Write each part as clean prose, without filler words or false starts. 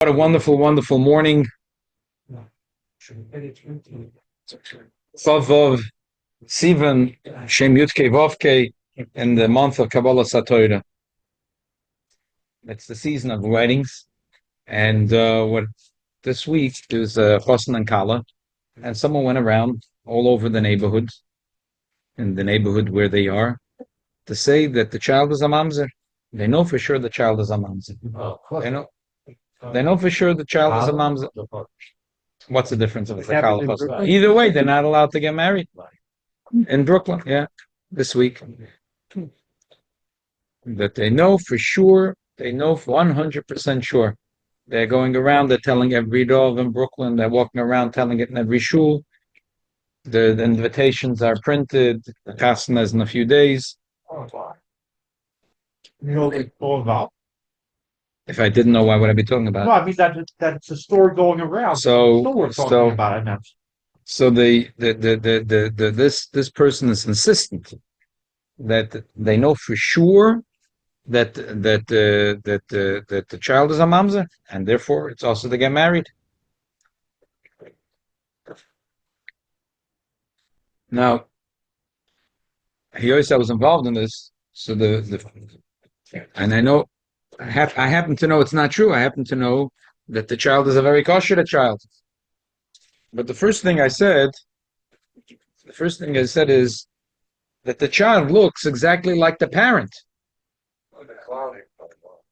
What a wonderful, wonderful morning. Chov Sivan, Shem Yudke Vovke, in the month of Kabbalah Satorah. It's the season of weddings. And what this week is Chosn and Kala. And someone went around all over the neighborhood, in the neighborhood where they are, to say that the child is a mamzer. They know for sure the child is a mamzer. They know for sure the child is a mamzer. What's the difference of the Kala? Either way, they're not allowed to get married. In Brooklyn, yeah, this week. That they know for sure, they know 100% sure. They're going around, they're telling every dog in Brooklyn, they're walking around telling it in every shul. The invitations are printed, the chasna is in a few days. If I didn't know, why would I be talking about it? No, I mean that's a story going around. So About it now. So this person is insistent that they know for sure that the child is a mamzer, and therefore it's also to get married. Now, he always was involved in this, so and I know I happen to know it's not true. I happen to know that the child is a very kosher child. But the first thing I said is that the child looks exactly like the parent.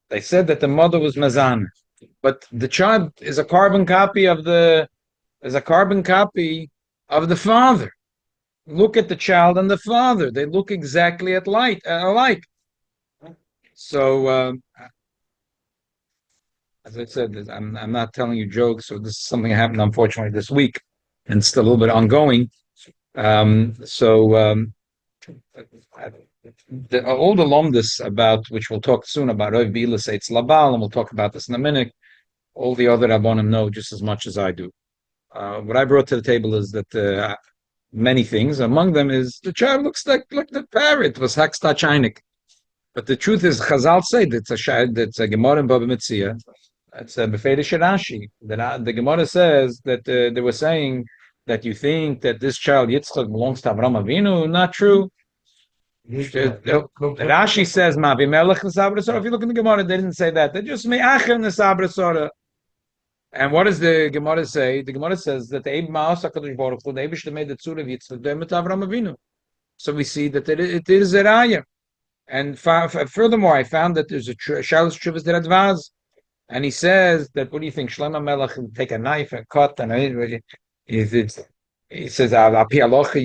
They said that the mother was Mazan, but the child is a carbon copy of the father. Look at the child and the father; they look exactly alike. So, as I said, I'm not telling you jokes. So this is something that happened, unfortunately, this week, and still a little bit ongoing. All the lomdus about which we'll talk soon about Oiv Bila Seitz Labal, and we'll talk about this in a minute. All the other Rabbanim know just as much as I do. What I brought to the table is that many things. Among them is the child looks like the parrot was Hakstachainik. But the truth is, Chazal say that's a Gemara in Baba Metzia. It's a Befedish Rashi. The Gemara says that they were saying that you think that this child Yitzchak belongs to Avraham Avinu. Not true. Rashi says Mavi Melech Nesabrasora. If you look in the Gemara, they didn't say that. They just Me'achem Nesabrasora. And what does the Gemara say? The Gemara says that the Eib Ma'as HaKadosh Baruch Hu, the Eibush made the Tzur of Yitzchak, Doimet Avraham Avinu. So we see that it is a raya. And furthermore, I found that there's a Shalos Shuvas Deradvaz, and he says that, what do you think? Shlomo Melech will take a knife and cut, and he says, Api Alocha,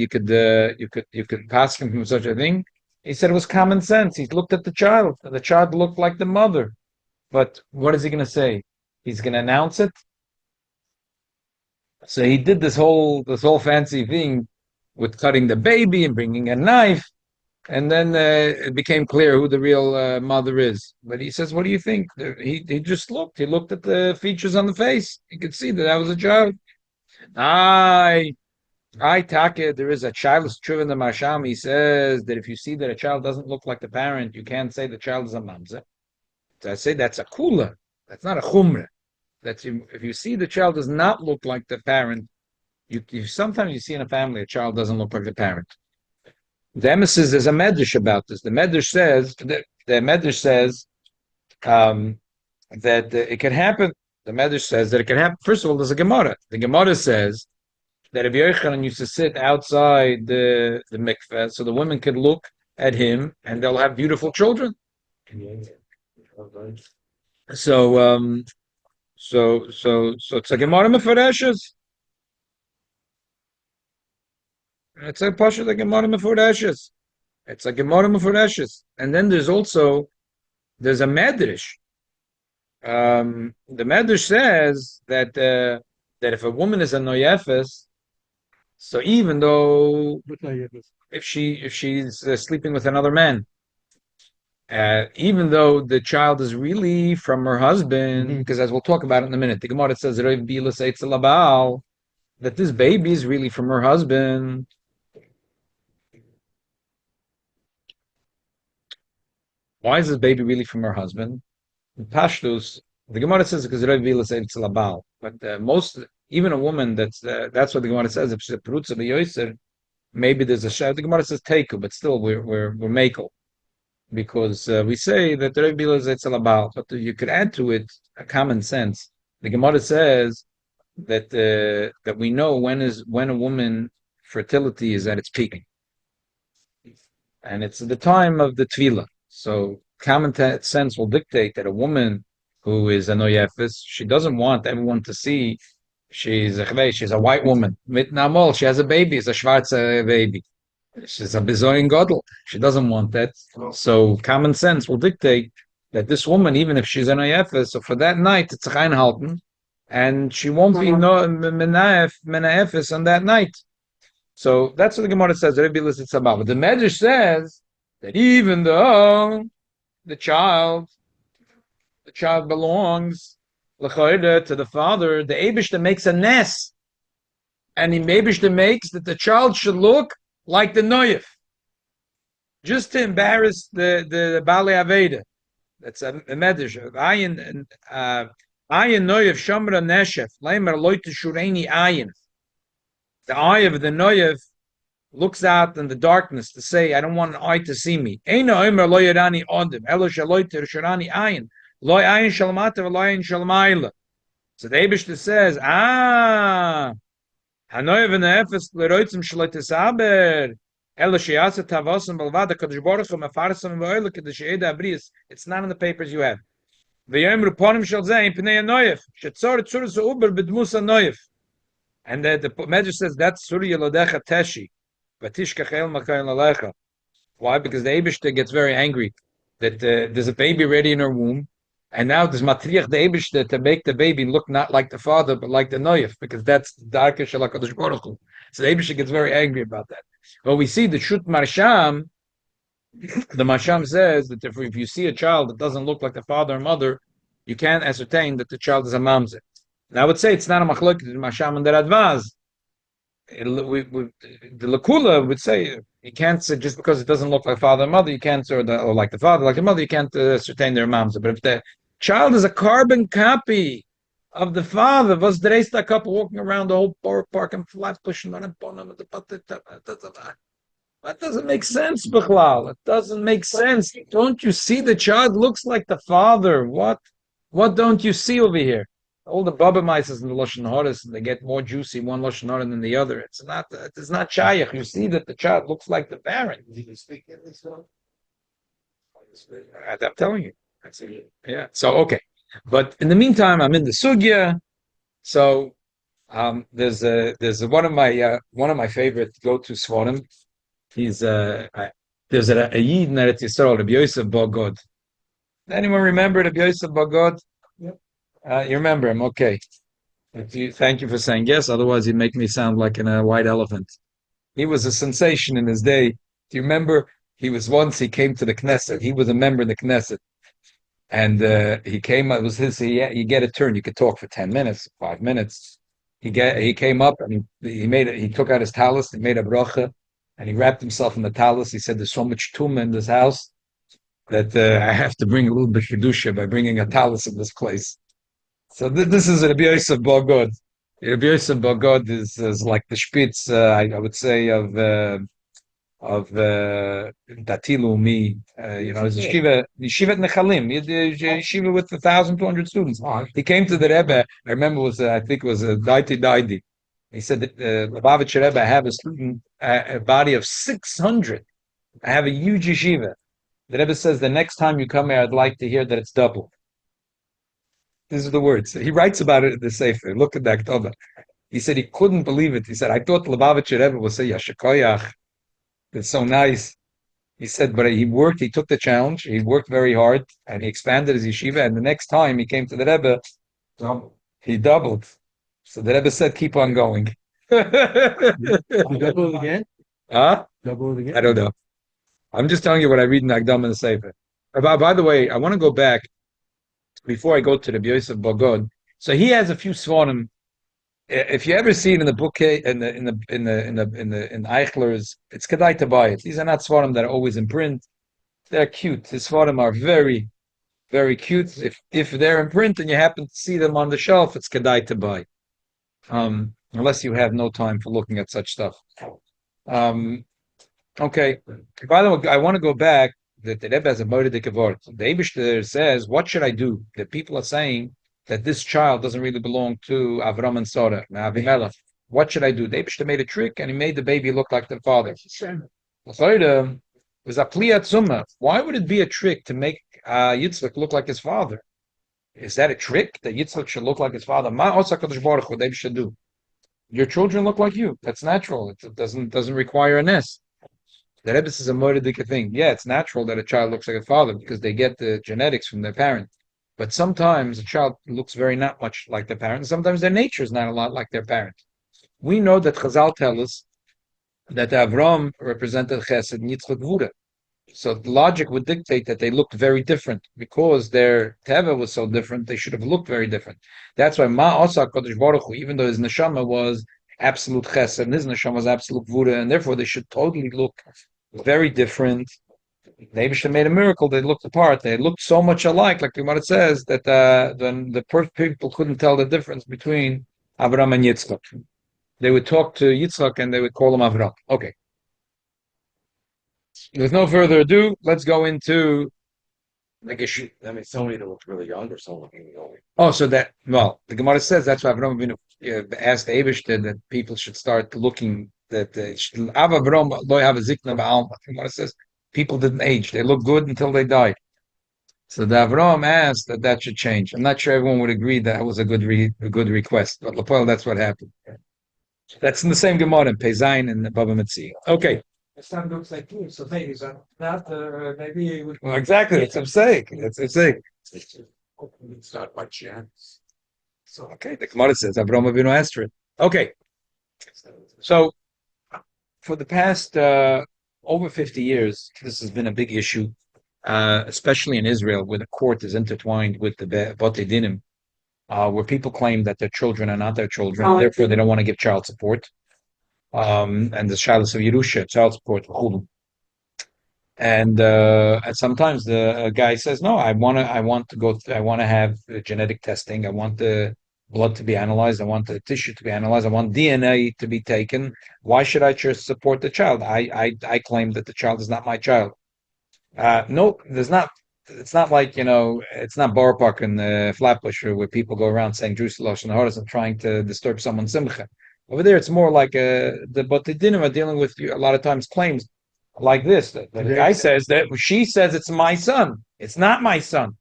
you could pass him from such a thing. He said it was common sense. He looked at the child, and the child looked like the mother. But what is he going to say? He's going to announce it. So he did this whole fancy thing with cutting the baby and bringing a knife. And then it became clear who the real mother is. But he says, what do you think? He just looked. He looked at the features on the face. He could see that was a child. I take there is a childless truth in the Masham. He says that if you see that a child doesn't look like the parent, you can't say the child is a mamzer. So I say that's a kula. That's not a chumrah. If you see the child does not look like the parent, you sometimes you see in a family a child doesn't look like the parent. The emesis there's a medrash about this. The medrash says that it can happen. The medrash says that it can happen. First of all, there's a Gemara. The Gemara says that Rabbi Yochanan used to sit outside the mikveh, so the women could look at him and they'll have beautiful children. So it's a Gemara Mefareshes. It's a Pasha the Gemara Mefareshes. It's a Gemara Mefareshes. And then there's a Medrash. The Medrash says that if a woman is a noyefes, so even though if she's sleeping with another man, even though the child is really from her husband, because as we'll talk about it in a minute, the Gemara says that this baby is really from her husband. Why is this baby really from her husband? In Pashtus, The Gemara says because Rebbe Bila said it's labal, but even a woman that's what the Gemara says. If she's a perutza b'yoser, maybe there's a shayla. The Gemara says teiku, but still we're makel because we say that the Rebbe Bila says it's labal, but you could add to it a common sense. The Gemara says that we know when a woman fertility is at its peak, and it's the time of the tvila. So common sense will dictate that a woman who is a noyefis, she doesn't want everyone to see she's a white woman. Mit namol, she has a baby, it's a schwarze baby. She's a bezoin godel. She doesn't want that. So common sense will dictate that this woman, even if she's a noyefis, so for that night it's a reinhalten, and she won't be no menaefis on that night. So that's what the Gemara says. But the Medrash says that even though the child belongs to the father, the Eibishter makes a nest, and the Eibishter makes that the child should look like the Noyef, just to embarrass the Baalei Aveda. That's a Medrash. Ayin Noyef Shamra Neshef Leimer Loite Shureni Ayin. The eye of the Noyev looks out in the darkness to say, I don't want an eye to see me. So the Eibishter says, it's not in the papers you have. And the Medrash says that's Surya Lodecha Teshi. Why? Because the Eibishter gets very angry that there's a baby ready in her womb, and now there's matriach the Eibishter to make the baby look not like the father but like the Noyef, because that's the Darke Shalakadosh Baruch Hu. So the Eibishter gets very angry about that. Well, we see the Shut Marsham. The Marsham says that if you see a child that doesn't look like the father or mother, you can't ascertain that the child is a mamzer. And I would say it's not a machlok the Masham and the Radvaz. The Lakula would say you can't say just because it doesn't look like father and mother, you can't, or like the father, like the mother, you can't ascertain their mamzer. But if the child is a carbon copy of the father, was the rest a couple walking around the whole park and flat pushing on a bonum, that doesn't make sense, Bichlal. It doesn't make sense. Don't you see the child looks like the father? What don't you see over here? All the Baba Mises and the Lashon Horis, they get more juicy one Lashon Hora than the other. It's not Shayach. You see that the child looks like the parent. Did you speak in this one? I'm telling you. Yeah. So, okay. But in the meantime, I'm in the Sugya. So, there's one of my favorite go-to Svarim. He's there's a Yid in Eretz Yisrael, Rabbi Yosef Bogod. Anyone remember Rabbi Yosef Bogod? Yep. You remember him, okay. Thank you for saying yes, otherwise he'd make me sound like a white elephant. He was a sensation in his day. Do you remember? He came to the Knesset. He was a member of the Knesset. And he came, it was you get a turn. You could talk for 10 minutes, 5 minutes. He came up and he took out his talus, he made a bracha, and he wrapped himself in the talus. He said, there's so much tumah in this house that I have to bring a little bit of kedusha by bringing a talus in this place. So this is Rabbi Yosef Bogod. Rabbi Yosef Bogod is like the Spitz, I would say, of Dati Leumi. It's a yeshiva Nechalim, yeshiva with 1,200 students. He came to the Rebbe. I remember I think it was Daiti. He said that Lubavitcher Rebbe, I have a body of 600. I have a huge yeshiva. The Rebbe says the next time you come here, I'd like to hear that it's double. These are the words. He writes about it in the Sefer. Look at that Ktova. He said he couldn't believe it. He said, I thought Lubavitcher Rebbe would say, Yashikoyach. It's so nice. He said, but he took the challenge. He worked very hard, and he expanded his yeshiva. And the next time he came to the Rebbe, he doubled. So the Rebbe said, keep on going. Double it again? Huh? Double it again? I don't know. I'm just telling you what I read in Agdam and the Sefer. By the way, I want to go back before I go to the Yosef Bogod. So he has a few svarim. If you ever see it in the book in Eichler's, it's kedai to buy it. These are not svarim that are always in print. They're cute. His svarim are very, very cute. If they're in print and you happen to see them on the shelf, it's kedai to buy. Unless you have no time for looking at such stuff. Okay. By the way, I want to go back that the Rebbe has a moedik avort. The Eibishter says, "What should I do?" The people are saying that this child doesn't really belong to Avram and Sarah, Avimelech. What should I do? The Eibishter made a trick and he made the baby look like the father. Was a pliyat summa. Why would it be a trick to make Yitzchak look like his father? Is that a trick that Yitzchak should look like his father? Ma osa kadosh baruch hu, they should do. Your children look like you. That's natural. It doesn't require a nest. The Rebbe is a moedik thing. Yeah, it's natural that a child looks like a father because they get the genetics from their parent. But sometimes a child looks very not much like their parent. Sometimes their nature is not a lot like their parent. We know that Chazal tell us that Avram represented Chesed and Yitzchak Gvura. So the logic would dictate that they looked very different because their teva was so different. They should have looked very different. That's why Ma Osa Kodesh Baruch Hu, even though his neshama was absolute Chesed and his neshama was absolute Gvura, and therefore they should totally look very different. The Eibishter made a miracle. They looked apart. They looked so much alike, like what it says, that then the people couldn't tell the difference between Avram and Yitzchak. They would talk to Yitzchak and they would call him Avram. Okay. With no further ado, let's go into I guess somebody that looked really young or someone looking old. Oh, so that, well, the Gemara says that's why Avram Avinu asked Eibishter that people should start looking that Avram lo have a zikna ba'alma. The Gemara says people didn't age; they looked good until they died. So the Avram asked that should change. I'm not sure everyone would agree that was a good request, but Lapel, that's what happened. That's in the same Gemara in Pezain and Baba Metzi. Okay. The son looks like you, so maybe it's not, maybe it would. Well, exactly. That's what I'm saying. That's what I'm saying. It's not by chance. So, okay, the Gemara says Avraham Avinu asked for it. Okay. So, for the past over 50 years, this has been a big issue, especially in Israel, where the court is intertwined with the Batei Dinim, where people claim that their children are not their children, therefore they don't want to give child support. And the Shalos of Yerusha, child support, and sometimes the guy says, "No, I want to have genetic testing. I want the blood to be analyzed. I want the tissue to be analyzed. I want DNA to be taken. Why should I just support the child? I claim that the child is not my child. No, there's not. It's not like it's not Bar Park and Flatbush where people go around saying Jerusalem and trying to disturb someone's simcha." Over there, it's more like but the dinim are dealing with a lot of times claims like this. The guy says that she says it's my son. It's not my son.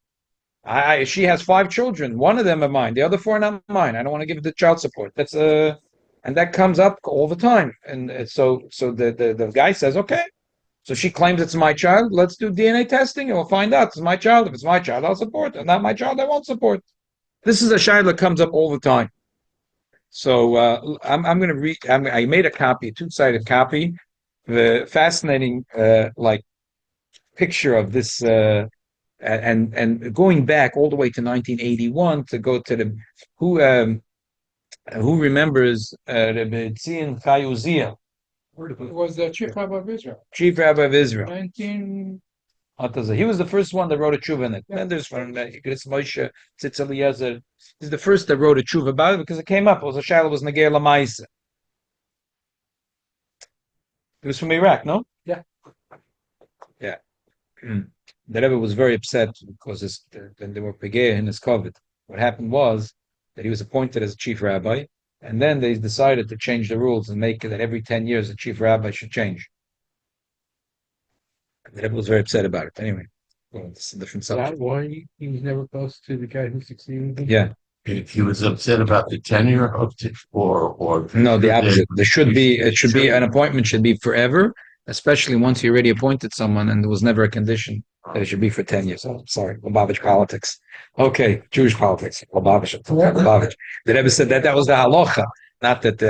She has 5 children. One of them are mine. The other 4 are not mine. I don't want to give the child support. That's and that comes up all the time. And so the guy says, okay. So she claims it's my child. Let's do DNA testing and we'll find out it's my child. If it's my child, I'll support. If not my child, I won't support. This is a shayla that comes up all the time. So I'm going to read. I made a copy, a 2-sided copy, the fascinating picture of this, and going back all the way to 1981 to go to the who remembers Rebbe Tzion Chai Uziel, Was the chief rabbi of Israel. Chief Rabbi of Israel. 19. He was the first one that wrote a tshuva in it. Then there's from Yichus Moshe Tzitz Eliezer. He's the first that wrote a tshuva about it because it came up. It was a shayla, was Negei Lamaisa. He was from Iraq, no? Yeah. Yeah. The Rebbe was very upset because when they were pegeh in his COVID. What happened was that he was appointed as a chief rabbi, and then they decided to change the rules and make it that every 10 years a chief rabbi should change. The Rebbe was very upset about it. Anyway, well, it's a different subject. That why he was never close to the guy who succeeded him? Yeah. He was upset about the tenure of or No, the opposite. It should be an appointment should be forever, especially once you already appointed someone and there was never a condition that it should be for 10 years. Oh, sorry, Lubavitch politics. Okay, Jewish politics. Lubavitch. The Rebbe said that was the halacha, not that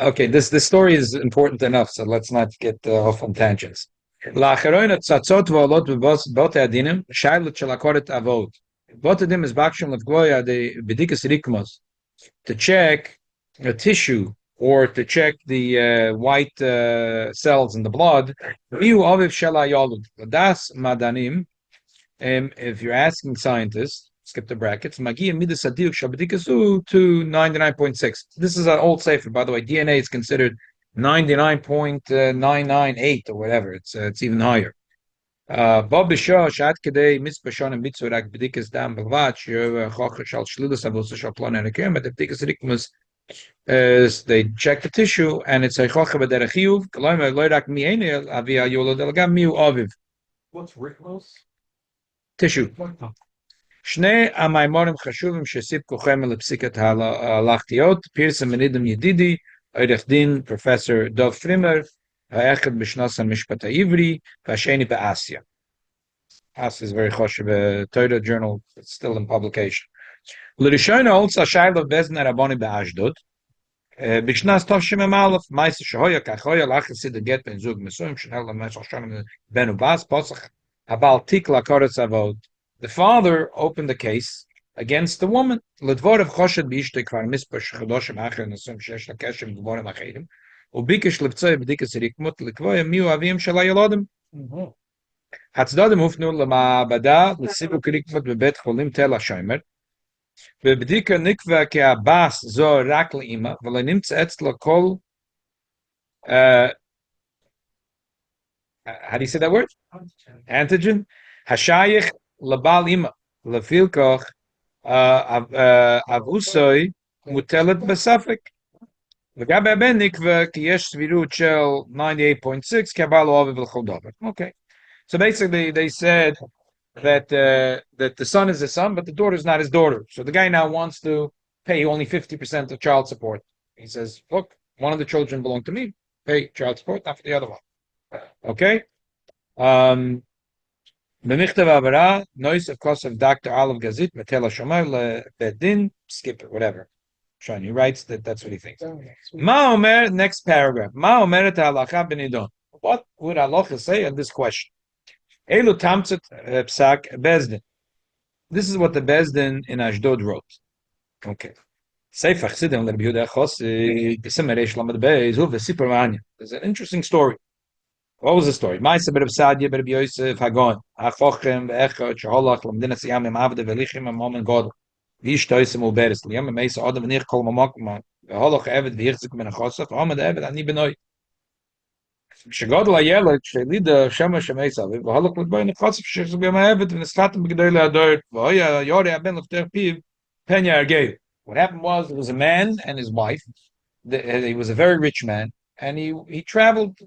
Okay, this story is important enough, so let's not get off on tangents. La'acharoin tzatzot v'olot b'botei adinim shaylut shel hakoret avot. Botei adinim is bakshim l'fgoya the bedikas rikmos to check a tissue or to check the white cells in the blood. Miu aviv shel hayolud. Das madanim If you're asking scientists, skip the brackets, Magia Midas Adiuk Shabadikasu to 99.6. This is an old safer, by the way. DNA is considered 99.998 or whatever. It's even higher. Bob Bishah Shat Kedei Mitzbashon and Mitzurak Bedikas Dam Belvat, Choch Shal Shludus Avos Shal Plan and Akem, but the Bedikas Rikmus is they check the tissue and it's a Choch Bederachiyuv, Kaloima Loirak Miene Avia Yolo Delgam Miu Aviv. What's Rickmos? Tissue. שני המיימורים חשובים שסיפקו חומר לפסיקת ההלכתיות, פירסם מנידם ידידי, עורך דין פרופסור דב פרימר, האחד בשנוס המשפט העברי, והשני באסיה. Asia is very חשוב, Torah journal, it's still in publication. לראשונה הולצה שיילה בזן הרבוני באשדוד, בשנס טוב שממלף, מייסה שהויה כחויה, לאחר סיד הגט בן זוג מסוים, שנהל למשך שונה בן ובאס, פוסח הבעל תיק לקורץ אבות. The father opened the case against the woman. לדבורב חושד באשתו כבר מספר שחדושים אחר נסים שיש לה קשר עם דבורים אחרים, וביקש לבצע בדיקת רקמות לקבוע מיהו אביהם של הילודים. הצדדים הופנו למעבדה לסיווג רקמות בבית חולים תל השומר, בבדיקה נקבע כי הבאס זו רק לאמא, ולא נמצא אצלו כל how do you say that word? Antigen. השייך לבעל אימא, לפיל כך, אבוסוי מוטלת בספק. לגבי הבן נקבע כי יש סבירות של 98.6, כי הבעל לא אוהב לכל דבר. Okay. So basically they said that the son is his son, but the daughter is not his daughter. So the guy now wants to pay only 50% of child support. He says, look, one of the children belong to me, pay child support, not for the other one. Okay? במכתב העברה, noise of course of Dr. Olive Gazit, Matela Shomer, לבית דין, skip it, whatever. Sean, he writes that's what he thinks. מה אומר, next paragraph, מה אומרת ההלכה בנידון? What would halacha say on this question? אלו תמצת פסק בזדין. This is what the Bezdin in Ashdod wrote. Okay. Sefer Chassidim l'Rabbi Yehuda Chossi, B'Simer Reish Lamed Beis, Hu v'Sipur Ma'anya. There's an interesting story. What was the story? Ma'aseh b'Rab Sadia b'Rab Yosef Hagon, Hachochem v'Echad sheholach l'Medina Siyam im Avde v'Lichim im Omen Godel, v'ish toisem uberes, l'Yam meisa Adam v'nich kol mamokum, v'holach Eved v'Yichzik ben Achosach, v'Omed Eved ani benoi. כשגודל הילד, כשלידה שמה שמייסה, והלך לדבוי נחוצף שחזו ביום העבד, ונסחתם בגדוי להדורת, והיה יורי הבן לפתח פיו, פן יהרגל. What happened was, there was a man and his wife, he was a very rich man, and he traveled,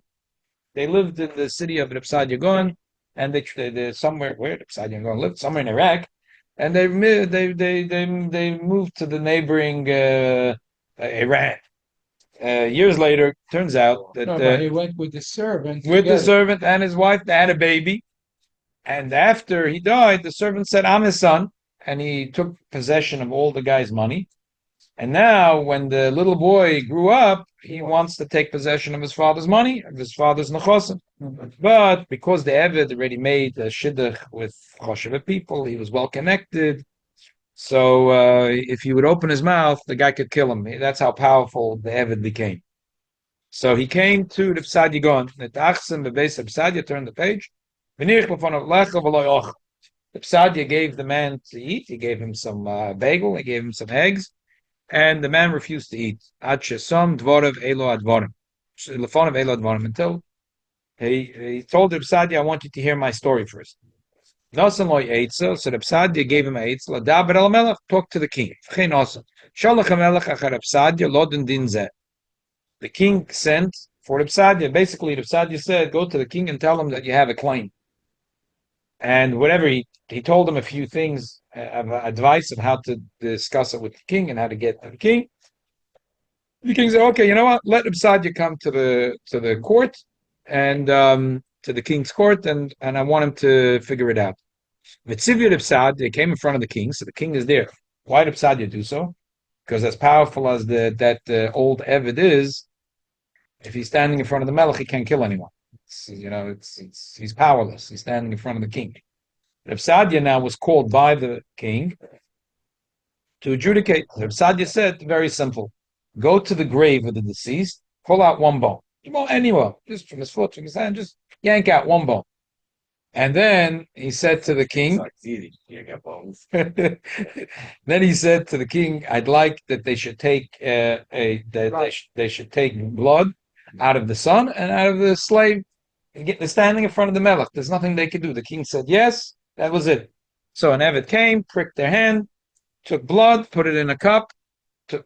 they lived in the city of Reb Yagon, and they somewhere, where Reb Yagon lived, somewhere in Iraq, and they moved to the neighboring Iran. Years later, turns out that he went with the servant. And his wife. They had a baby, and after he died, the servant said, "I'm his son," and he took possession of all the guy's money. And now, when the little boy grew up, he wants to take possession of his father's money, of his father's nechosim. But because the Eved already made a shidduch with Choshev people, he was well connected. So if he would open his mouth, the guy could kill him. That's how powerful the Eved became. So he came to the Psad Yagon. The Psad turned the page. The Psad gave the man to eat. He gave him some bagel. He gave him some eggs. And the man refused to eat. Until he told the Psad, I want you to hear my story first. So the Psadia gave him a eitz. Talk to the king. The king sent for the Psadia. Basically, the Psadia said, go to the king and tell him that you have a claim. And whatever he told him a few things of advice of how to discuss it with the king and how to get to the king. The king said, okay, you know what? Let the Psadia come to the court and to the king's court, and I want him to figure it out. Mitzivya Psad, they came in front of the king, so the king is there. Why did Psad do so? Because as powerful as that old Eved is, if he's standing in front of the Melech, he can't kill anyone. He's powerless. He's standing in front of the king. Reb Sadia now was called by the king to adjudicate. Reb Sadia said, very simple, go to the grave of the deceased, pull out one bone. Well, anywhere, just from his foot, from his hand, just yank out one bone. And then he said to the king, It's easy. You got bones. then he said to the king, "I'd like that they should take they should take blood out of the son and out of the slave. They're standing in front of the melech. There's nothing they could do." The king said yes. That was it. So an Eved came, pricked their hand, took blood, put it in a cup,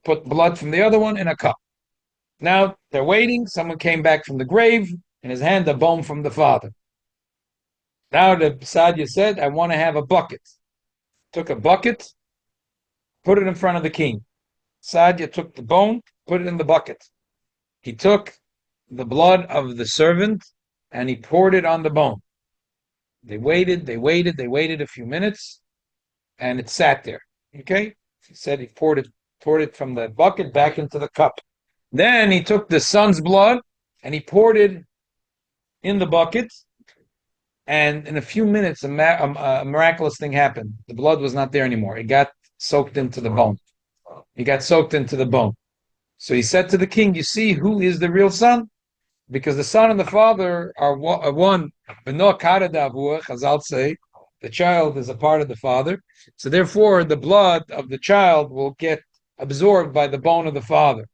put blood from the other one in a cup. Now they're waiting. Someone came back from the grave. In his hand, a bone from the father. Now the Sadia said, "I want to have a bucket." Took a bucket, put it in front of the king. Sadia took the bone, put it in the bucket. He took the blood of the servant and he poured it on the bone. They waited a few minutes, and it sat there. Okay? He said he poured it from the bucket back into the cup. Then he took the son's blood and he poured it in the bucket. And in a few minutes, a miraculous thing happened. The blood was not there anymore. It got soaked into the bone. He got soaked into the bone. So he said to the king, "You see who is the real son? Because the son and the father are one. Chazal say, the child is a part of the father. So therefore, the blood of the child will get absorbed by the bone of the father."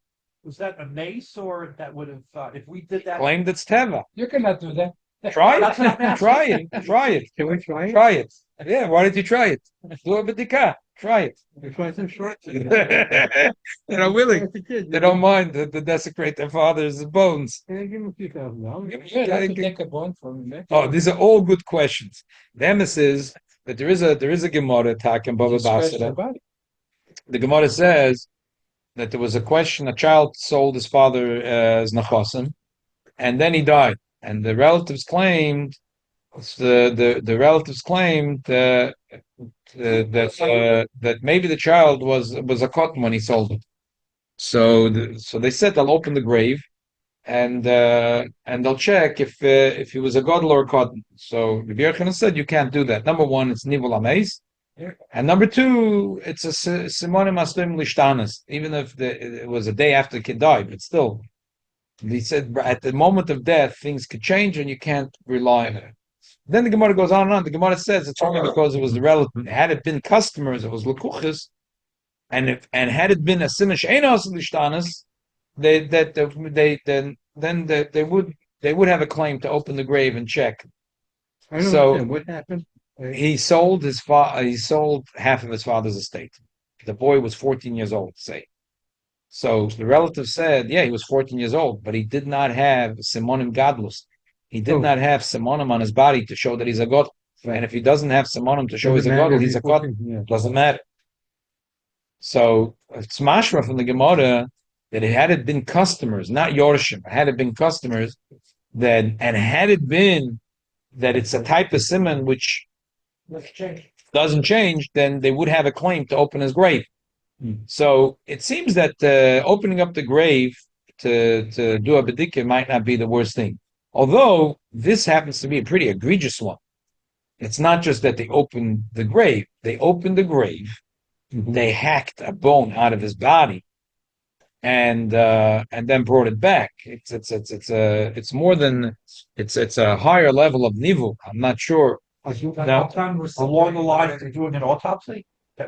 Was that a mace, or that would have, if we did that? Claimed it's teva. You cannot do that. Try That's what I'm it. asking. Try it. Try it. Can we try it? Try it. Yeah, why don't you try it? Do a b'dika. Try it. We try some shorts. They're willing. They don't mind to desecrate their father's bones. Can I give him $2,000? Yeah, That's to take a bond from him. Oh, these are all good questions. The emes is that there is a Gemara talking Baba Basra. The Gemara says that there was a question: a child sold his father as nachasim, and then he died, and the relatives claimed the relatives claimed that maybe the child was a cotton when he sold it. So they said they'll open the grave and they'll check if he was a gadol or a cotton. So Rabbi Yochanan said you can't do that. Number one, it's nivul ameis, and number two, it's a simonim aslim lishtanas. Even if it was a day after the kid died, but still, he said at the moment of death things could change and you can't rely on it. Then the Gemara goes on and on. The Gemara says it's only because it was the relative. Had it been customers, it was lekuchas, and had it been a simish enos lishtanas, they would have a claim to open the grave and check. So what happened? He sold half of his father's estate. The boy was 14 years old, say. So the relative said, yeah, he was 14 years old, but he did not have simonim gadlus. He did not have simonim on his body to show that he's a god. And if he doesn't have simonim to show he's a god, he's a god. Doesn't matter. So it's mashma from the Gemara that had it been customers, not yorshim, had it been customers, and had it been that it's a type of simon which doesn't change, then they would have a claim to open his grave. So it seems that opening up the grave to do a bedikah might not be the worst thing. Although this happens to be a pretty egregious one. It's not just that they opened the grave. They opened the grave, they hacked a bone out of his body, and then brought it back. It's more than it's a higher level of nivu. I'm not sure. Now, along the lines of doing an autopsy?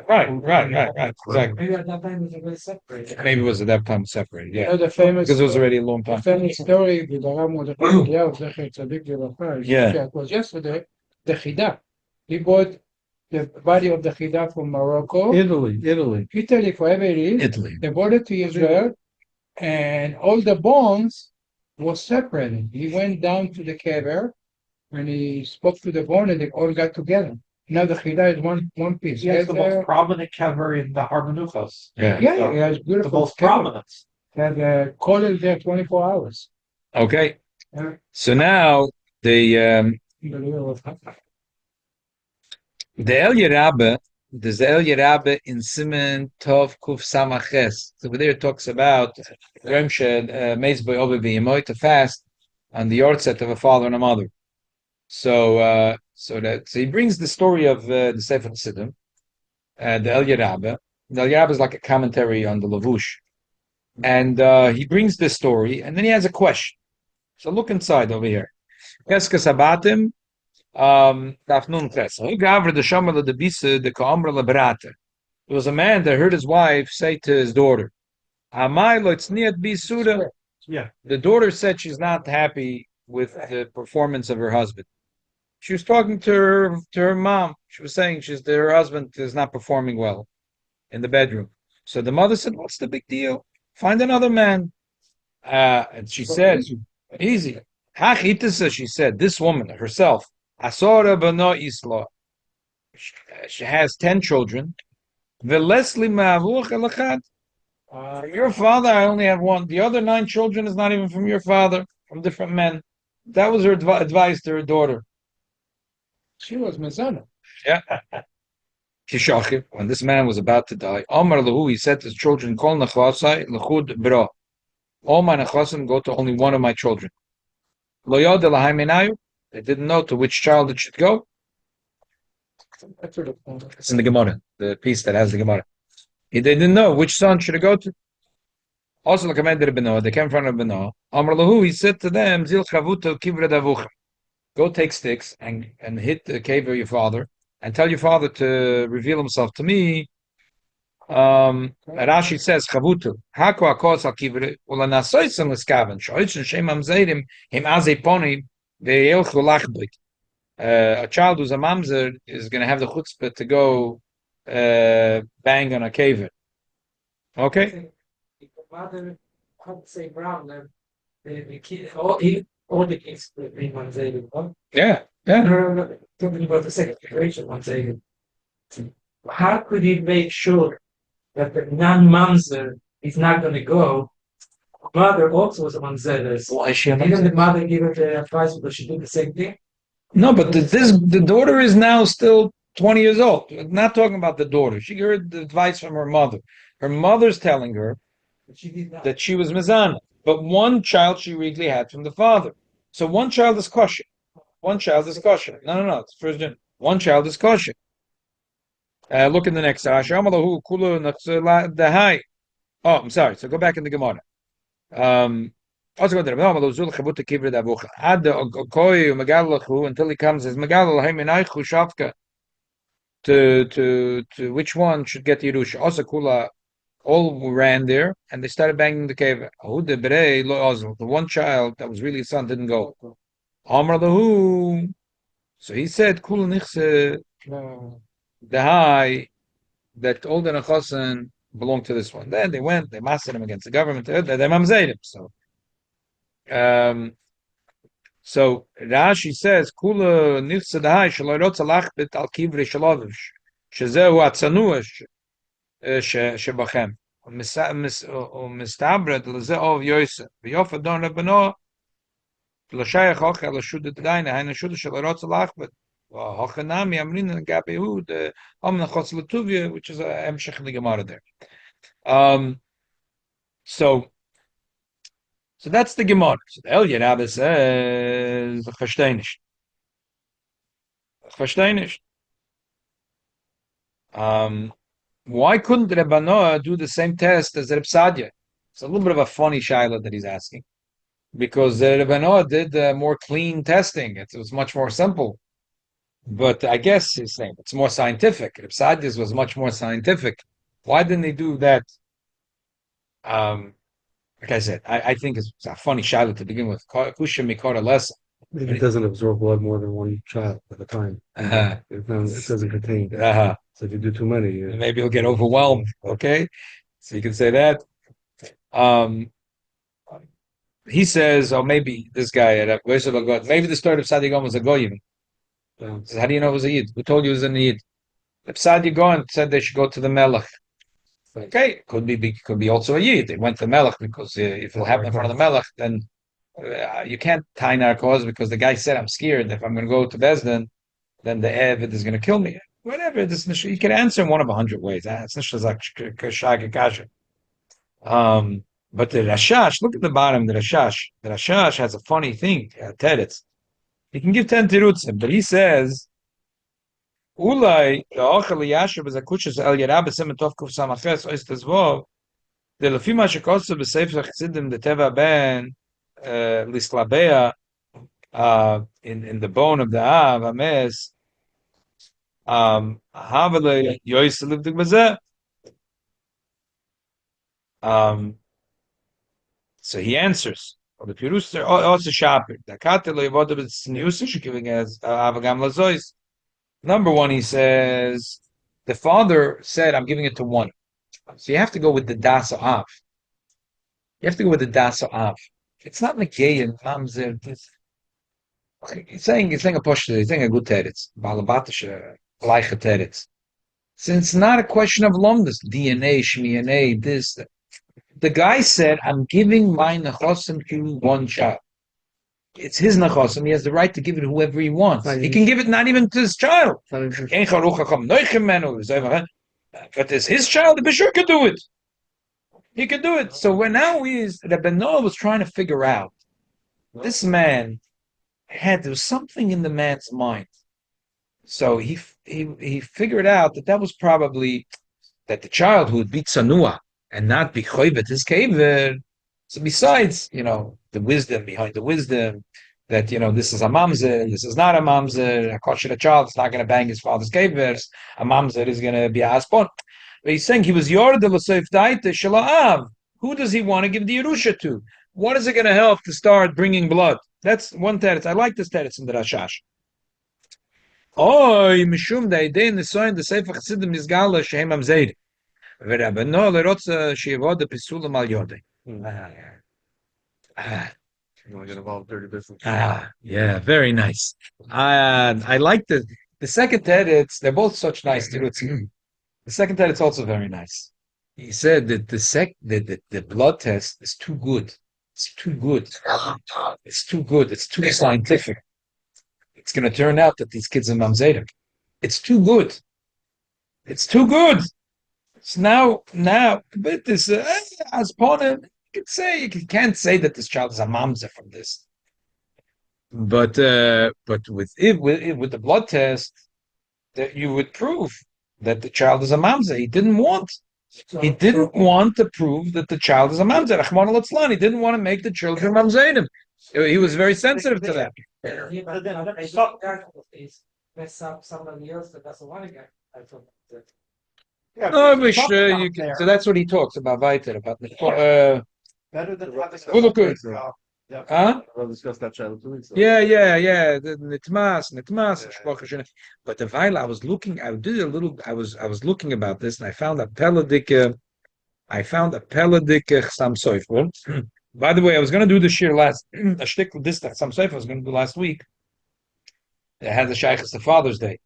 Right, exactly. Maybe at that time it was already separated. Maybe it was at that time separated, yeah. You know the famous, Because it was already a long the time. famous story with the Ram Mordechai Eliyahu, Zecher Tzadik Livracha. Yeah. It was yesterday. The Chida. He bought the body of the Chida from Morocco, Italy. Italy, wherever it is. Italy. They brought it to Israel, and all the bones was separated. He went down to the kever, and he spoke to the bone, and they all got together. Now the Chida is one piece. He has the most prominent kever in the Harmanuchos. Yeah. Yeah, he has The beautiful most kever. prominent. And Kollel there 24 hours. Okay. Yeah. So now the El Yerabbe, there's the El Yerabbe in Siman Tov Kuf Samaches. So over there it talks about Remshed Meizboy Obe B'Yemoy to fast on the yahrzeit of a father and a mother. So he brings the story of the Sefer Chassidim, the El Yerabbe. The El Yerabbe is like a commentary on the Lavush, and he brings this story, and then he has a question. So look inside over here. Keskas Abatim Daf Nun Ches. There was a man that heard his wife say to his daughter, "Amai lo tzniat bi suda." Yeah. The daughter said she's not happy with the performance of her husband. She was talking to her mom. She was saying her husband is not performing well in the bedroom. So the mother said, "What's the big deal? Find another man." And she said, "Easy." Hachitasa, she said, this woman herself, Asora bano isla, she has 10 children. Velesli ma'avuch elachad. From your father, I only have one. The other 9 children is not even from your father, from different men. That was her advice to her daughter. She was Mizana. Yeah. Kishachim, when this man was about to die, Omar lahu, he said to his children, Kol nachlasai l'chud bra. All my nachasim go to only one of my children. Lo yod elahai menayu. They didn't know to which child it should go. It's in the Gemara, the piece that has the Gemara. They didn't know which son should it go to. Also, like they came in front of Benoah. Amar lahu, he said to them, Zil chavuto kivra davuchem. Go take sticks and hit the cave of your father and tell your father to reveal himself to me. Rashi says, chavuto, hako akos al kivra, ula nasoisim leskaven, shoitzen shem amzeirim, him azei ponim, ve'elchu lachbit. A child who's a mamzer is going to have the chutzpah to go bang on a cave. Okay? The mother, I would say brown, the kid, all the kids will be one day. Yeah, yeah. No, talking about the second generation, one day. How could he make sure that the non-mamzer is not going to go? Mother also was a mamzer. Why is she a Didn't the mamzer? mother give her the advice because she did the same thing? No, but the daughter is now still 20 years old. We're not talking about the daughter. She heard the advice from her mother. Her mother's telling her But she did not. that she was mizana, but one child she really had from the father. So one child is kosher. One child is kosher. No. It's first gen. One child is kosher. Look in the next. Oh, I'm sorry. So go back in the Gemara. Also go there. Until he comes as to which one should get Yerusha. Also Kula all ran there and they started banging the cave. The one child that was really his son didn't go. Amar lahu. So he said, Kula nichse the high that all the Nechasan belonged to this one. Then they went, they mastered him against the government, they mamzed him. So Rashi says, Kula nichse the high shaloirot salachbit al kivri shalovish shezehu atzanua shebachem ומסתברא לזה אוב יוסף ויופי דון רבנו לשייך הוכי על השודת גיינה היינו שודת של הרוצה לאחבט והוכי נמי אמרינן לגבי הוא אומן החוץ לטוביה which is המשך לגמרי there. So that's the Gemara. So the Elya Rabbi says versteh nicht. Why couldn't Reb Noah do the same test as Reb Sadia? It's a little bit of a funny shaila that he's asking, because Reb Noah did more clean testing. It was much more simple. But I guess he's saying it's more scientific. Reb Sadia's was much more scientific. Why didn't they do that? Like I said, I think it's a funny shaila to begin with. Kusha mikora less. Maybe it doesn't absorb blood more than one child at a time. It doesn't contain. So if you do too many, maybe you'll get overwhelmed. Okay, so you can say that. He says, oh, maybe this guy maybe the story of Sadiq was a goyim. How do you know it was a yid? Who told you it was a yid? If Sadiq said they should go to the Melech. Okay, could be also a yid. They went to the Melech because if it'll happen in front of the Melech, then you can't tie our cause because the guy said, I'm scared if I'm going to go to Bezdin, then the Evid is going to kill me. Whatever, you can answer in one of 100 ways. It's not just like kasha. But the Rashash, look at the bottom. The Rashash has a funny thing. Teretz. He can give 10 terutzim, but he says, "Ulai the yasher b'zakushas el yarab b'sem tov kuf samaches ois tezvov the lefima shekosu b'sefer chassidim the teva ben lislabea in the bone of the Av, Ames, Havale Yois lived the so he answers. The Piruster also sharper. The Katel Yevoda is Niusish giving as Avagam Lazois. Number one, he says the father said, "I'm giving it to one." So you have to go with the Das Av. You have to go with the Das Av. It's not Nikay and Mamzer. He's saying a push. He's saying a good teretz. Balabatish gleiche teretz. Since it's not a question of lumdus, DNA, shmiyane, this. The guy said, "I'm giving my nechosim to one child. It's his nechosim. He has the right to give it to whoever he wants. He can give it not even to his child. But it's his child. The bishur could do it. He could do it. So Rabbi Noah was trying to figure out. This man there was something in the man's mind. So he figured out that was probably that the child who would be tzanua and not be choybet his kaver. So besides, the wisdom behind the wisdom, that this is a mamzer, this is not a mamzer. A kosher child is not going to bang his father's kavers. A mamzer is going to be a aspon. But he's saying he was yord l'soif daite shalaav. Who does he want to give the yerusha to? What is it going to help to start bringing blood? That's one teretz. I like this teretz in the Rashash. Oy mishum da'idei nisoyin the sefer chassidim mizgala shehem amzeid. V'rabeno lerotza sheyevod pisulam al yodei. You want to get involved in dirty business? Yeah, very nice. I like the second teretz. They're both such nice teretz. The second teretz also very nice. He said that the blood test is too good. It's too good. It's too good. It's too scientific. It's going to turn out that these kids are mamzedim. It's too good. It's too good. So now, but this as opponent, you can't say that this child is a mamzer from this. But with the blood test, that you would prove that the child is a mamzer. He didn't want to prove that the child is a mamzer. Rahman al-Atzlan. He didn't want to make the children mamzerim. He was very sensitive to that. Somebody else that doesn't want to get. No, I wish you can. So that's what he talks about. Weiter about the. Better than having Look good. Huh? We'll discuss that child too. So. Yeah. The nitmas. But the while I was looking, I was looking about this, and I found a peladik Chasam Sofer. By the way, I was going to do the shir last a shtick this Chasam Sofer I was going to do last week. It had the Shaykhs the Father's Day,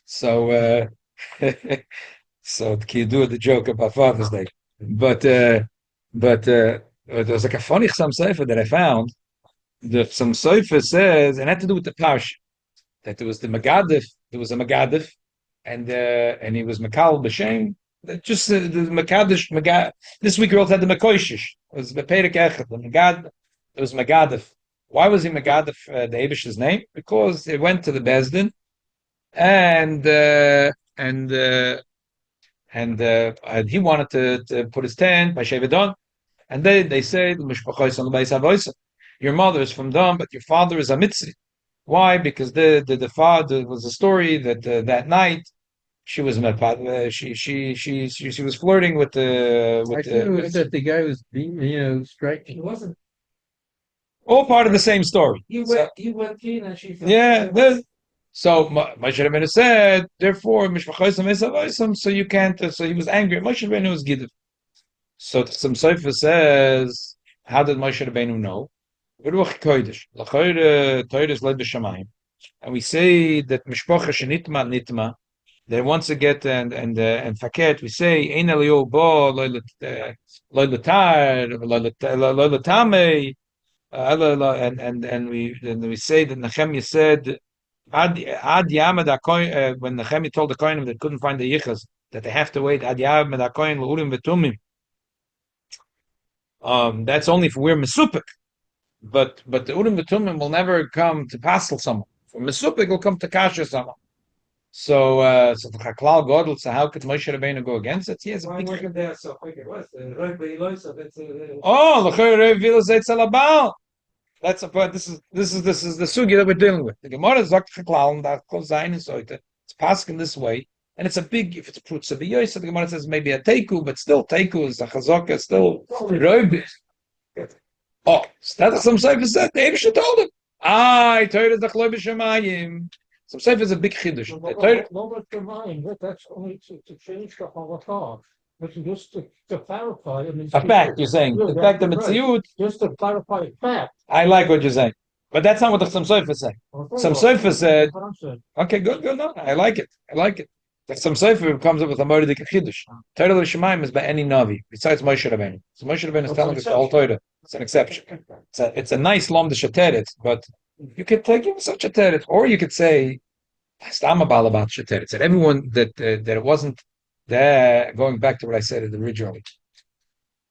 so so can you do the joke about Father's Day? But there was like a funny Chasam Sofer that I found. The Chasam Sofer says, and it had to do with the Parsh, that there was a Megadif, and he was Makal B'Shem. Just the Makadish. This week we also had the Mekoishish. It was Beperek Echad. The Megad. It was Megadif. Why was he Megadif the Abish's name? Because it went to the Bezdin, and he wanted to put his tent by Shevedon, and they said your mother is from Dom, but your father is a Mitzri. Why? Because the father was a story that that night she was she was flirting with the. I think it was that the guy was being, striking. He wasn't. All part of the same story. You went in and she. So Moshe Rabbeinu said, therefore, so you can't. So he was angry. Moshe Rabbeinu was given. So some Sefer says, how did Moshe Rabbeinu know? Ruach Kodesh, Toides led b'Shamayim, and we say that Mishpacha Nitma. They once again and Faket we say Ein Eliyahu Bo Lo Latar Lo Latame, and we say that Nehemiah said Ad Yamad HaKohen when Nehemiah told the Kohenim that couldn't find the Yichus that they have to wait Ad Yamad HaKohen L'Urim V'Tumim. That's only if we're Mesupik. But the Urim V'Tumim will never come to passel someone. For Mesupik will come to kasher someone. So the Chaklal Godel. So how could Moshe Rabbeinu go against it? Yes. Why wasn't there so quick? It was. Oh, l'chayr Rev Vila Zayt Salabal. That's a point. This is the sugi that we're dealing with. The Gemara sagt Chaklaln that goes in heute. It's passing this way, and it's a big. If it's a prutza b'yoyis, the Gemara says maybe a teiku, but still teiku is a chazaka, still roib. Oh, that's some sefer said. The Eibush told him. I Torah the chloe b'shemayim. Some sefer is a big chiddush. That's only to change the halakha. But just to clarify, I mean, A fact, you're saying. The fact that Mitziyut. just to clarify a fact. I like what you're saying. But that's not what the Some Sefer said. Some Sefer said, okay, good, no, I like it. The Some Sefer comes up with a Moridik Chiddush. Torah L'Shemaim is by any Navi, besides Moshe Rabbeinu. So Moshe Rabbeinu is telling us the whole Torah. It's an exception. It's a nice Lomdish Teretz, but you could take him such a Teretz, or you could say, Stam about Teretz. That everyone, that it wasn't there, going back to what I said originally.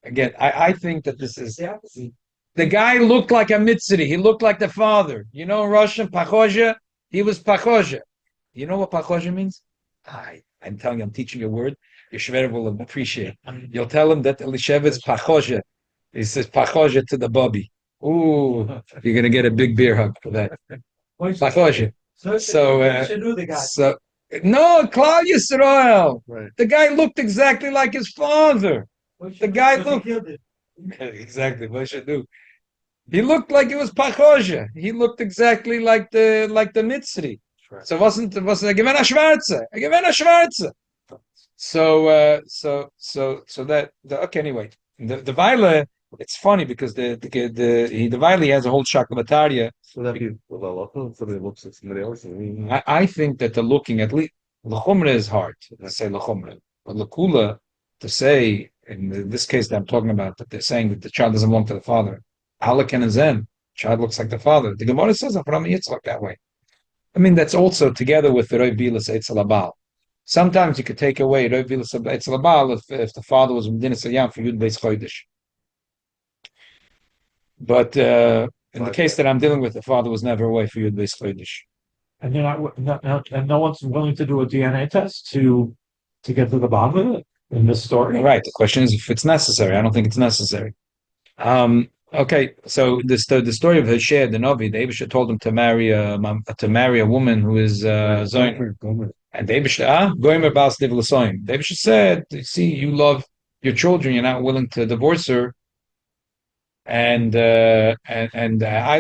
Again, I think that this is the guy looked like a Mitzri. He looked like the father. You know, in Russian, Pachozha, he was Pachozha. You know what Pachozha means? I'm telling you, I'm teaching you a word. Your Shver will appreciate. You'll tell him that Elishevit's Pachozha. He says Pachozha to the Bubby. Ooh, you're gonna get a big beer hug for that. Pachozha. So no, Klal Yisrael. Right. The guy looked exactly like his father. The guy looked exactly what should do. He looked like it was Pachozha. He looked exactly like the Mitzri. Right. So it wasn't a Gevena Schwarze. So that okay. Anyway, the Vaila. It's funny because the Vaila has a whole shaklavataria. So that be somebody looks at somebody else. I think that the looking at least l'chumra is hard to say l'chumra, but l'kula to say in this case that I'm talking about that they're saying that the child doesn't belong to the father. Halaken and Zen, child looks like the father. The Gemara says Avraham Yitzchak that way. I mean that's also together with the Roiv Bilas Eitzel Abal. Sometimes you could take away Roiv Bilas Eitzel Abal if the father was Medina Sayyam for Yud Beis Chodesh. But in the case that I'm dealing with, the father was never away for Yud Beis Chodesh. And and no one's willing to do a DNA test to get to the bottom of it in this story. Right. The question is if it's necessary. I don't think it's necessary. Okay. So the story of Hosea the Novi, the Eibush told him to marry a woman who is Zoin. And the Eibush Goimer Bas Niv L'Soim. The Eibush said, "See, you love your children. You're not willing to divorce her." And I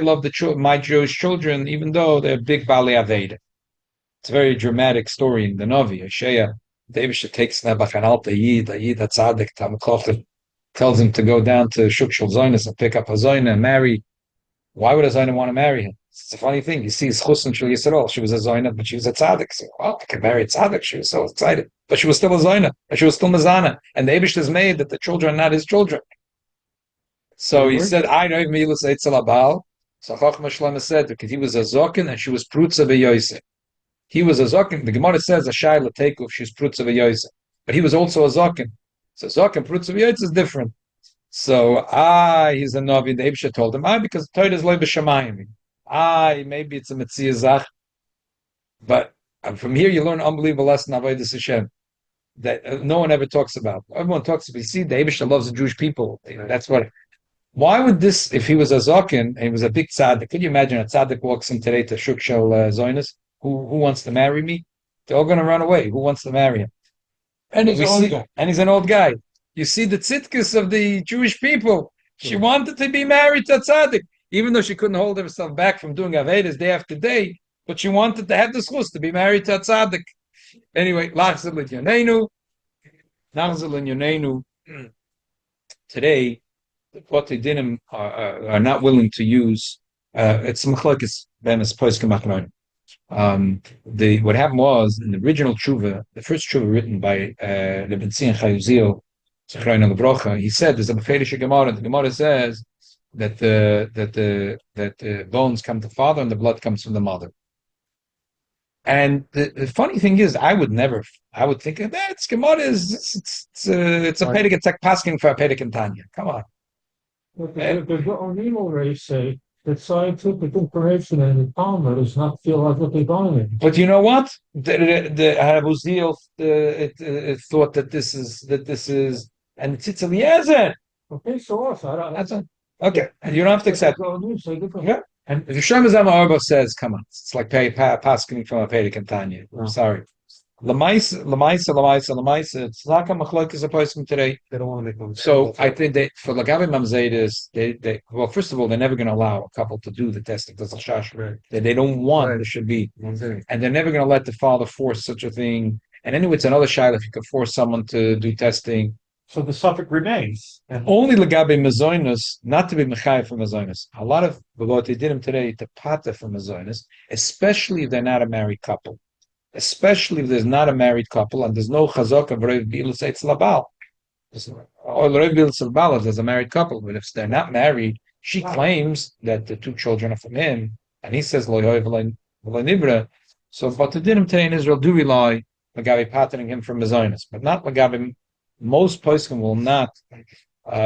love my Jewish children, even though they're big Bali Aveda. It's a very dramatic story in the Novi. Hosea, David takes Nebachanal Yid Hatzadik Tamachochet, tells him to go down to Shukshul Zoinus and pick up a Zoina and marry. Why would a Zoina want to marry him? It's a funny thing. You see, it's Chus and Shul Yisrael. She was a Zoina, but she was a Tzadik. So, I can marry a Tzadik. She was so excited, but she was still a Zoina, but she was still Mazana. And the Eibush is made that the children are not his children. So he said, I know Milas Eitzel Abal. So Chachma Shlema said, because he was a Zokin and she was Prutza B'Yoyse. He was a Zokin. The Gemara says, a Shaila Teikuf, she's Prutza B'Yoyse. But he was also a Zokin. So Zokin, Prutza B'Yoyse is different. So, he's a Novi. The Eibush told him, because Torah is Loi B'Shamayim. Maybe it's a Metzia Zach. But from here you learn an unbelievable lesson of Avodas Hashem that no one ever talks about. Everyone talks about, you see, the Eibush loves the Jewish people. That's what... Why would this, if he was a Zokin and he was a big tzaddik, could you imagine a tzaddik walks in today to Shukshel Zoinus? Who wants to marry me? They're all going to run away. Who wants to marry him? And he's an old guy. You see the tzidkus of the Jewish people. She wanted to be married to a tzaddik, even though she couldn't hold herself back from doing Avedas day after day, but she wanted to have the schus to be married to a tzaddik. Anyway, today, what they didn't are not willing to use. It's machlokes be'emes poskim achronim. What happened was in the original tshuva, the first tshuva written by the Ben Zion Chayuzil, Zechroin Lebrocha, he said there's a beferish Gemara. The Gemara says that the bones come to the father and the blood comes from the mother. And the funny thing is, I would think that's Gemara it's a pedic, it's like pasking for a pedic and Tanya. Come on. But the Onim already say that scientific information in the Talmud does not feel like what they're going. But you know what? The Harabuzil thought that this is, and it's Eliezer. Okay, so what? Okay, and you don't have to accept it. Yeah. And If Hashem Zama Arba says, come on, it's like passing from a Pedic and Tanya. I'm sorry. Lamaisa, it's not a machlokes a person today. They don't want to make them. So I think that for Lagavi Mamzedis, well, first of all, they're never going to allow a couple to do the testing. That's a shash. Right. They don't want Right. there should be, One thing. and they're never going to let the father force such a thing. And anyway, it's another shayla if you could force someone to do testing. so the suffix remains. And Only Lagabi Mazoinus, not to be Mechai for Mazoinus. A lot of what they did him today to pata for Mazoinus, especially if they're not a married couple. Especially if there's not a married couple and there's no chazak of Rev Bilus Eitz Labal. Or Rev Bilus Labal if there's a married couple, but if they're not married, she claims that the 2 children are from him, and he says Lo Yoy V'lo Nibra. So what they did him today in Israel do rely Lagabi patterning him from Mazoinus, but not Lagabi. Most poskim will not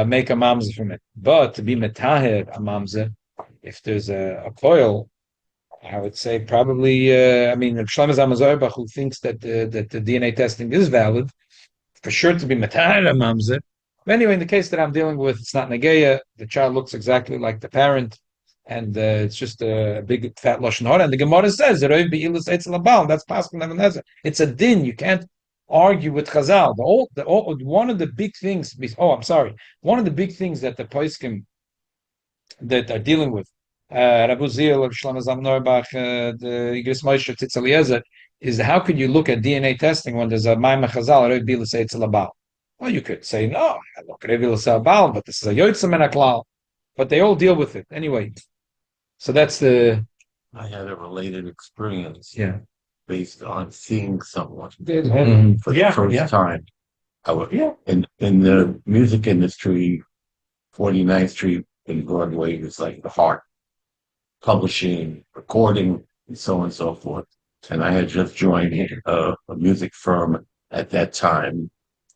make a mamzer from it, but to be metaher a mamzer, if there's a coil, I would say probably. I mean, Shlomo Zalman who thinks that the DNA testing is valid, for sure to be metaher a mamzer. But anyway, in the case that I'm dealing with, it's not negeya. The child looks exactly like the parent, and it's just a big fat lashon hara. And the Gemara says that's possible. It's a din. You can't argue with Chazal. One of the big things. One of the big things that the poskim that are dealing with, Rabu Zil, Shlomo Zalman Auerbach, the Igris Moshe Tzitz Eliezer, is how could you look at DNA testing when there's a Maimah Chazal, Reb Bila Seitz Labal? Well, you could say no, look Reb Bila Labal, but this is a Yotzim and a Klal. But they all deal with it anyway. So that's the. I had a related experience. Yeah. Based on seeing someone Mhm. for the first time. I was in the music industry, 49th Street in Broadway was like the heart, publishing, recording, and so on and so forth. And I had just joined a music firm at that time,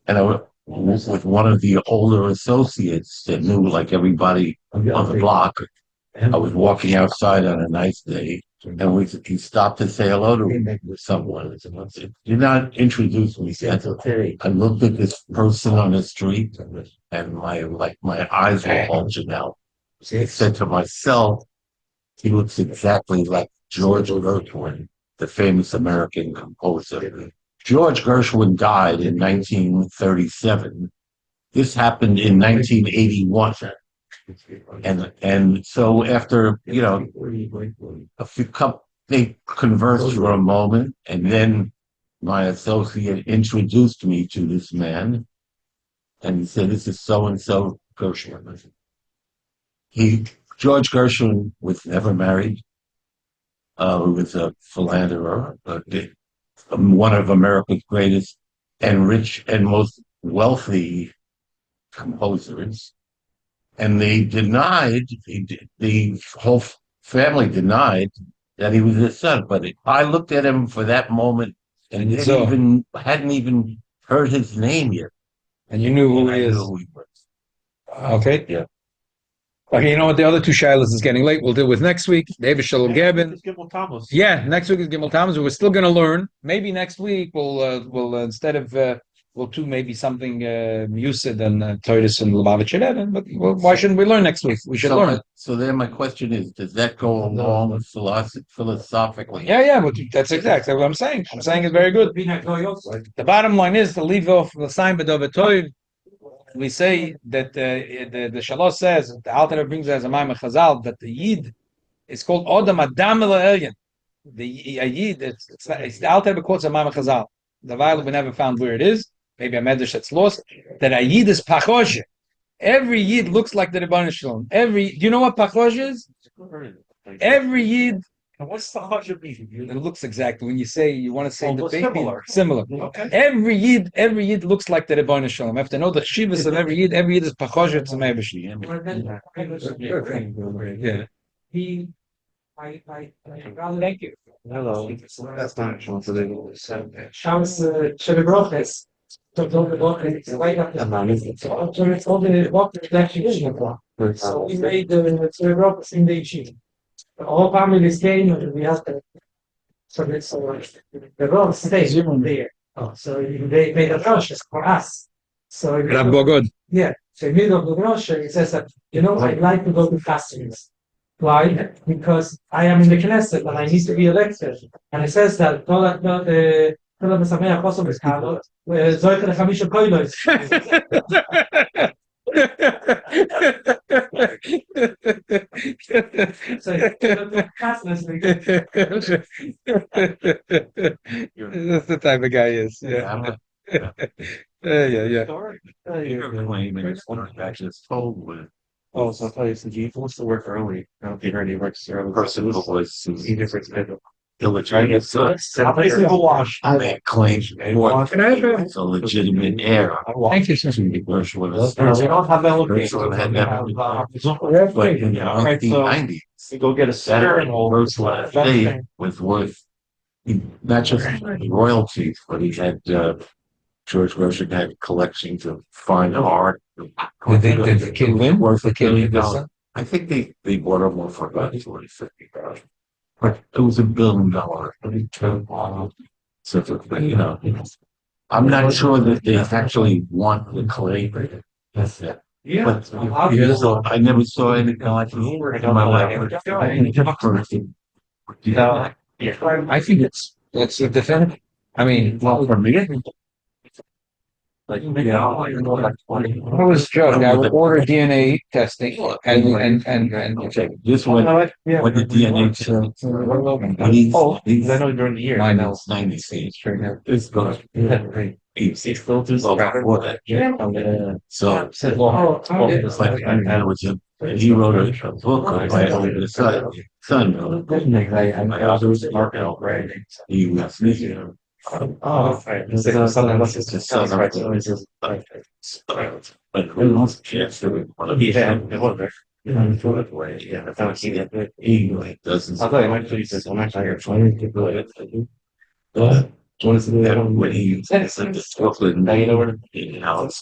and I was with one of the older associates that knew like everybody on the block. I was walking outside on a nice day, and he stopped to say hello to someone. I said, "You're not introduced me yet." I looked at this person on the street, and my eyes were bulging out. I said to myself, "He looks exactly like George Gershwin, the famous American composer." George Gershwin died in 1937. This happened in 1981. And so after, a few they conversed for a moment, and then my associate introduced me to this man, and he said, "This is so-and-so Gershwin." George Gershwin was never married. He was a philanderer, one of America's greatest and rich and most wealthy composers. And they denied, the whole family denied that he was his son. But I looked at him for that moment and hadn't even heard his name yet. And you knew who I he is. knew who he was. Okay. Yeah. Okay, you know what? The other 2 shilas is getting late. We'll deal with next week. David Shalom Gabin. Yeah, next week is Gimel Tammuz. We're still going to learn. Maybe next week we'll instead of we'll do maybe something Musid and Toris and Lubavitch 11. But why shouldn't we learn next week? We should learn. So then my question is, does that go along philosophically? Yeah, but that's exactly what I'm saying. I'm saying it's very good. The bottom line is to leave off the sign B'Dov. We say that the Shalosh says, the Alter brings as a Maimah Chazal, that the Yid is called Odam Adam Elyon. The Yid, it's the Alter quotes a Maimah Chazal. The Weil we never found where it is. Maybe a Medrash that's lost. That a Yid is Pachoshe. Every Yid looks like the Rebbeinu Shalom. Do you know what Pachosh is? Every Yid. what's the Hajj mean? It looks exactly when you want to say the baby. Similar. Okay. Every Yid looks like the Rebbeinu Shalom. I have to know the chivas of every Yid is Pachoshe to Mebeshi. Yeah. Thank you. Hello. That's not Shams Shebroches. So we made the Shebroches in the yeshiva. The whole family came and we asked them. So the road stays there. So they made a process for us. So Good. yeah. So in the middle of the brochure, it says that, I'd like to go to Castres. Why? Because I am in the Knesset and I need to be elected. And it says that כל המשמח חוסר בקהלות, זוכה לחמישה קולות. So, That's the type of guy he is. Yeah. Yeah. It's told with Oh, so I thought you said he wants to work early. I don't think he works early. person who was He different schedule. illegitimate son. I make claims more Can I have a- it's a legitimate heir. Thank you, sir. Bush was No, we don't have that Bush location. had never been Yeah, but in the Alright, so- 1990s, We go get a center and we'll. Bruce Lee was worth not just royalties, but he had George Rosen had collections of fine art. Did the kid win? Worth The kid $1 win billion. I think they bought him one for about 50,000. But it was $1 billion. So, I'm not sure that they actually want the clay. yeah. But I never saw anything like it in my life. I think it's a definitive. I mean, Well, for me, I was joking. I would order DNA testing and okay, this one, when the DNA said, Because I know during the year. Mine now is 96. Right now. It's gonna It's filters. Oh, before that. So it's like I was in, and he wrote a book on my older son. My other was Markel, right? He was, Oh, right. It's like something else is just sounds right. So it's just like. but who knows? Yes, Yeah, it was there. Yeah, I thought he like doesn't. I thought it might be just, I'm actually here trying to do it. Then when he said this Brooklyn, Now you know where. in Alex,